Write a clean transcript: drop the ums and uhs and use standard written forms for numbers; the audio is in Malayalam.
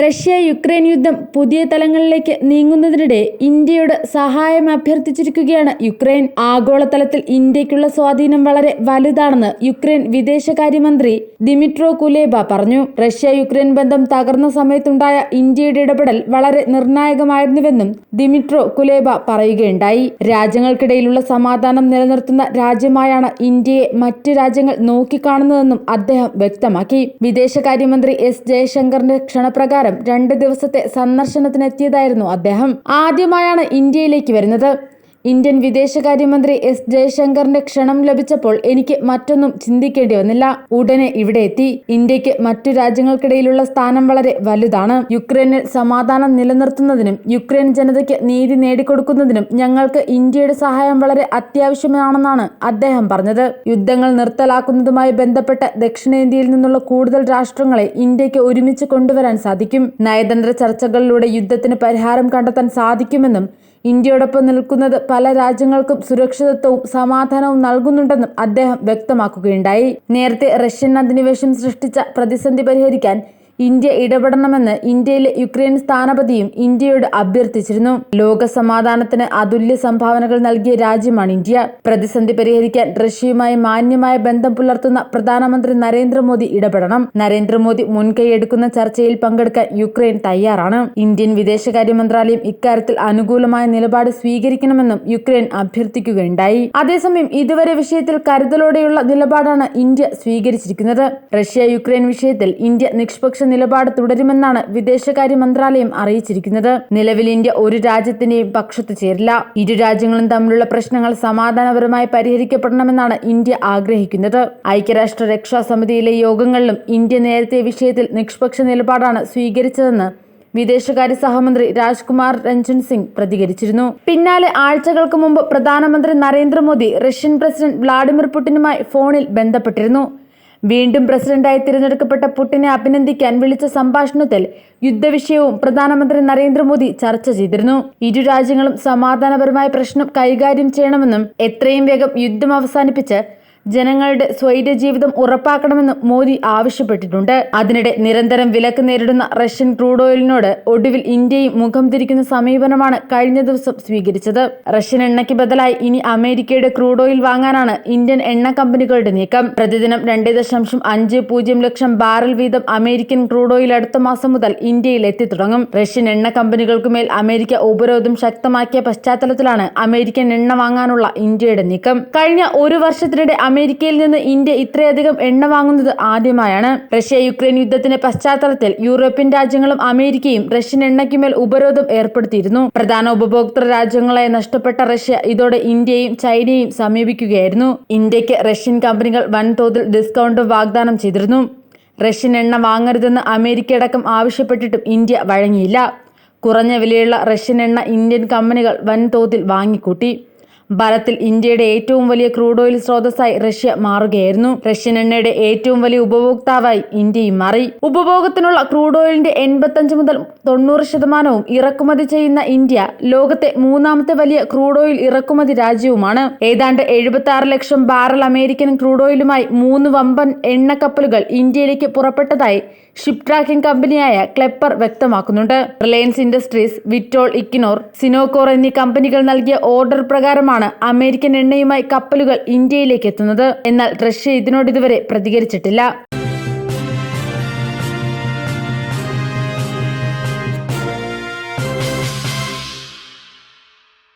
റഷ്യ യുക്രൈൻ യുദ്ധം പുതിയ തലങ്ങളിലേക്ക് നീങ്ങുന്നതിനിടെ ഇന്ത്യയോട് സഹായം അഭ്യർത്ഥിച്ചിരിക്കുകയാണ് യുക്രൈൻ. ആഗോളതലത്തിൽ ഇന്ത്യക്കുള്ള സ്വാധീനം വളരെ വലുതാണെന്ന് യുക്രൈൻ വിദേശകാര്യമന്ത്രി ദിമിട്രോ കുലേബ പറഞ്ഞു. റഷ്യ യുക്രൈൻ ബന്ധം തകർന്ന സമയത്തുണ്ടായ ഇന്ത്യയുടെ ഇടപെടൽ വളരെ നിർണായകമായിരുന്നുവെന്നും ദിമിട്രോ കുലേബ പറയുകയുണ്ടായി. രാജ്യങ്ങൾക്കിടയിലുള്ള സമാധാനം നിലനിർത്തുന്ന രാജ്യമായാണ് ഇന്ത്യയെ മറ്റ് രാജ്യങ്ങൾ നോക്കിക്കാണുന്നതെന്നും അദ്ദേഹം വ്യക്തമാക്കി. വിദേശകാര്യമന്ത്രി എസ് ജയശങ്കറിന്റെ ക്ഷണപ്രകാരം 2 ദിവസത്തെ സന്ദർശനത്തിനെത്തിയതായിരുന്നു അദ്ദേഹം. ആദ്യമായാണ് ഇന്ത്യയിലേക്ക് വരുന്നത്. ഇന്ത്യൻ വിദേശകാര്യമന്ത്രി എസ് ജയശങ്കറിന്റെ ക്ഷണം ലഭിച്ചപ്പോൾ എനിക്ക് മറ്റൊന്നും ചിന്തിക്കേണ്ടി വന്നില്ല. ഉടനെ ഇവിടെ എത്തി. ഇന്ത്യക്ക് മറ്റു രാജ്യങ്ങൾക്കിടയിലുള്ള സ്ഥാനം വളരെ വലുതാണ്. യുക്രൈനിൽ സമാധാനം നിലനിർത്തുന്നതിനും യുക്രൈൻ ജനതയ്ക്ക് നീതി നേടിക്കൊടുക്കുന്നതിനും ഞങ്ങൾക്ക് ഇന്ത്യയുടെ സഹായം വളരെ അത്യാവശ്യമാണെന്നാണ് അദ്ദേഹം പറഞ്ഞത്. യുദ്ധങ്ങൾ നിർത്തലാക്കുന്നതുമായി ബന്ധപ്പെട്ട് ദക്ഷിണേന്ത്യയിൽ നിന്നുള്ള കൂടുതൽ രാഷ്ട്രങ്ങളെ ഇന്ത്യക്ക് ഒരുമിച്ച് കൊണ്ടുവരാൻ സാധിക്കും. നയതന്ത്ര ചർച്ചകളിലൂടെ യുദ്ധത്തിന് പരിഹാരം കണ്ടെത്താൻ സാധിക്കുമെന്നും ഇന്ത്യയോടൊപ്പം നിൽക്കുന്നത് പല രാജ്യങ്ങൾക്കും സുരക്ഷിതത്വവും സമാധാനവും നൽകുന്നുണ്ടെന്നും അദ്ദേഹം വ്യക്തമാക്കുകയുണ്ടായി. നേരത്തെ റഷ്യൻ അധിനിവേശം സൃഷ്ടിച്ച പ്രതിസന്ധി പരിഹരിക്കാൻ ഇന്ത്യ ഇടപെടണമെന്ന് ഇന്ത്യയിലെ യുക്രൈൻ സ്ഥാനപതിയും ഇന്ത്യയോട് അഭ്യർത്ഥിച്ചിരുന്നു. ലോക സമാധാനത്തിന് അതുല്യ സംഭാവനകൾ നൽകിയ രാജ്യമാണ് ഇന്ത്യ. പ്രതിസന്ധി പരിഹരിക്കാൻ റഷ്യയുമായി മാന്യമായ ബന്ധം പുലർത്തുന്ന പ്രധാനമന്ത്രി നരേന്ദ്രമോദി ഇടപെടണം. നരേന്ദ്രമോദി മുൻകൈയെടുക്കുന്ന ചർച്ചയിൽ പങ്കെടുക്കാൻ യുക്രൈൻ തയ്യാറാണ്. ഇന്ത്യൻ വിദേശകാര്യ മന്ത്രാലയം ഇക്കാര്യത്തിൽ അനുകൂലമായ നിലപാട് സ്വീകരിക്കണമെന്നും യുക്രൈൻ അഭ്യർത്ഥിക്കുകയുണ്ടായി. അതേസമയം ഇതുവരെ വിഷയത്തിൽ കരുതലോടെയുള്ള നിലപാടാണ് ഇന്ത്യ സ്വീകരിച്ചിരിക്കുന്നത്. റഷ്യ യുക്രൈൻ വിഷയത്തിൽ ഇന്ത്യ നിഷ്പക്ഷ നിലപാട് തുടരുമെന്നാണ് വിദേശകാര്യ മന്ത്രാലയം അറിയിച്ചിരിക്കുന്നത്. നിലവിൽ ഇന്ത്യ ഒരു രാജ്യത്തിന്റെയും പക്ഷത്തു ചേരില്ല. ഇരു രാജ്യങ്ങളും തമ്മിലുള്ള പ്രശ്നങ്ങൾ സമാധാനപരമായി പരിഹരിക്കപ്പെടണമെന്നാണ് ഇന്ത്യ ആഗ്രഹിക്കുന്നത്. ഐക്യരാഷ്ട്ര രക്ഷാ സമിതിയിലെ യോഗങ്ങളിലും ഇന്ത്യ നേരത്തെ വിഷയത്തിൽ നിഷ്പക്ഷ നിലപാടാണ് സ്വീകരിച്ചതെന്ന് വിദേശകാര്യ സഹമന്ത്രി രാജ്കുമാർ രഞ്ജൻ സിംഗ് പ്രതികരിച്ചിരുന്നു. പിന്നാലെ ആഴ്ചകൾക്ക് മുമ്പ് പ്രധാനമന്ത്രി നരേന്ദ്രമോദി റഷ്യൻ പ്രസിഡന്റ് വ്ളാഡിമിർ പുടിനുമായി ഫോണിൽ ബന്ധപ്പെട്ടിരുന്നു. വീണ്ടും പ്രസിഡന്റായി തിരഞ്ഞെടുക്കപ്പെട്ട പുടിനെ അഭിനന്ദിക്കാൻ വിളിച്ച സംഭാഷണത്തിൽ യുദ്ധവിഷയവും പ്രധാനമന്ത്രി നരേന്ദ്രമോദി ചർച്ച ചെയ്തിരുന്നു. ഇരു രാജ്യങ്ങളും സമാധാനപരമായ പ്രശ്നം കൈകാര്യം ചെയ്യണമെന്നും എത്രയും വേഗം യുദ്ധം അവസാനിപ്പിച്ച് ജനങ്ങളുടെ സ്വൈര്യ ജീവിതം ഉറപ്പാക്കണമെന്നും മോദി ആവശ്യപ്പെട്ടിട്ടുണ്ട്. അതിനിടെ നിരന്തരം വിലക്ക് നേരിടുന്ന റഷ്യൻ ക്രൂഡ് ഓയിലിനോട് ഒടുവിൽ ഇന്ത്യയും മുഖം തിരിക്കുന്ന സമീപനമാണ് കഴിഞ്ഞ ദിവസം സ്വീകരിച്ചത്. റഷ്യൻ എണ്ണയ്ക്ക് ബദലായി ഇനി അമേരിക്കയുടെ ക്രൂഡ് ഓയിൽ വാങ്ങാനാണ് ഇന്ത്യൻ എണ്ണ കമ്പനികളുടെ നീക്കം. പ്രതിദിനം 2.50 ലക്ഷം ബാരൽ വീതം അമേരിക്കൻ ക്രൂഡ് ഓയിൽ അടുത്ത മാസം മുതൽ ഇന്ത്യയിൽ എത്തിത്തുടങ്ങും. റഷ്യൻ എണ്ണ കമ്പനികൾക്കുമേൽ അമേരിക്ക ഉപരോധം ശക്തമാക്കിയ പശ്ചാത്തലത്തിലാണ് അമേരിക്കൻ എണ്ണ വാങ്ങാനുള്ള ഇന്ത്യയുടെ നീക്കം. കഴിഞ്ഞ ഒരു വർഷത്തിനിടെ അമേരിക്കയിൽ നിന്ന് ഇന്ത്യ ഇത്രയധികം എണ്ണ വാങ്ങുന്നത് ആദ്യമായാണ്. റഷ്യ യുക്രൈൻ യുദ്ധത്തിന്റെ പശ്ചാത്തലത്തിൽ യൂറോപ്യൻ രാജ്യങ്ങളും അമേരിക്കയും റഷ്യൻ എണ്ണയ്ക്കുമേൽ ഉപരോധം ഏർപ്പെടുത്തിയിരുന്നു. പ്രധാന ഉപഭോക്തൃ രാജ്യങ്ങളായി നഷ്ടപ്പെട്ട റഷ്യ ഇതോടെ ഇന്ത്യയും ചൈനയും സമീപിക്കുകയായിരുന്നു. ഇന്ത്യക്ക് റഷ്യൻ കമ്പനികൾ വൻതോതിൽ ഡിസ്കൗണ്ട് വാഗ്ദാനം ചെയ്തിരുന്നു. റഷ്യൻ എണ്ണ വാങ്ങരുതെന്ന് അമേരിക്ക അടക്കം ആവശ്യപ്പെട്ടിട്ടും ഇന്ത്യ വഴങ്ങിയില്ല. കുറഞ്ഞ വിലയുള്ള റഷ്യൻ എണ്ണ ഇന്ത്യൻ കമ്പനികൾ വൻതോതിൽ വാങ്ങിക്കൂട്ടി. ഫലത്തിൽ ഇന്ത്യയുടെ ഏറ്റവും വലിയ ക്രൂഡ് ഓയിൽ സ്രോതസ്സായി റഷ്യ മാറുകയായിരുന്നു. റഷ്യൻ എണ്ണയുടെ ഏറ്റവും വലിയ ഉപഭോക്താവായി ഇന്ത്യയും മാറി. ഉപഭോഗത്തിനുള്ള ക്രൂഡ് ഓയിലിന്റെ 85 മുതൽ 90% ഇറക്കുമതി ചെയ്യുന്ന ഇന്ത്യ ലോകത്തെ 3ാമത്തെ വലിയ ക്രൂഡ് ഓയിൽ ഇറക്കുമതി രാജ്യവുമാണ്. ഏതാണ്ട് 76 ലക്ഷം ബാരൽ അമേരിക്കൻ ക്രൂഡ് ഓയിലുമായി 3 വമ്പൻ എണ്ണക്കപ്പലുകൾ ഇന്ത്യയിലേക്ക് പുറപ്പെട്ടതായി ഷിപ്പ് ട്രാക്കിംഗ് കമ്പനിയായ ക്ലെപ്പർ വ്യക്തമാക്കുന്നുണ്ട്. റിലയൻസ് ഇൻഡസ്ട്രീസ്, വിറ്റോൾ, ഇക്വിനോർ, സിനോകോർ എന്നീ കമ്പനികൾ നൽകിയ ഓർഡർ പ്രകാരമാണ് അമേരിക്കൻ എണ്ണയുമായി കപ്പലുകൾ ഇന്ത്യയിലേക്ക് എത്തുന്നത്. എന്നാൽ റഷ്യ ഇതിനോട് ഇതുവരെ പ്രതികരിച്ചിട്ടില്ല.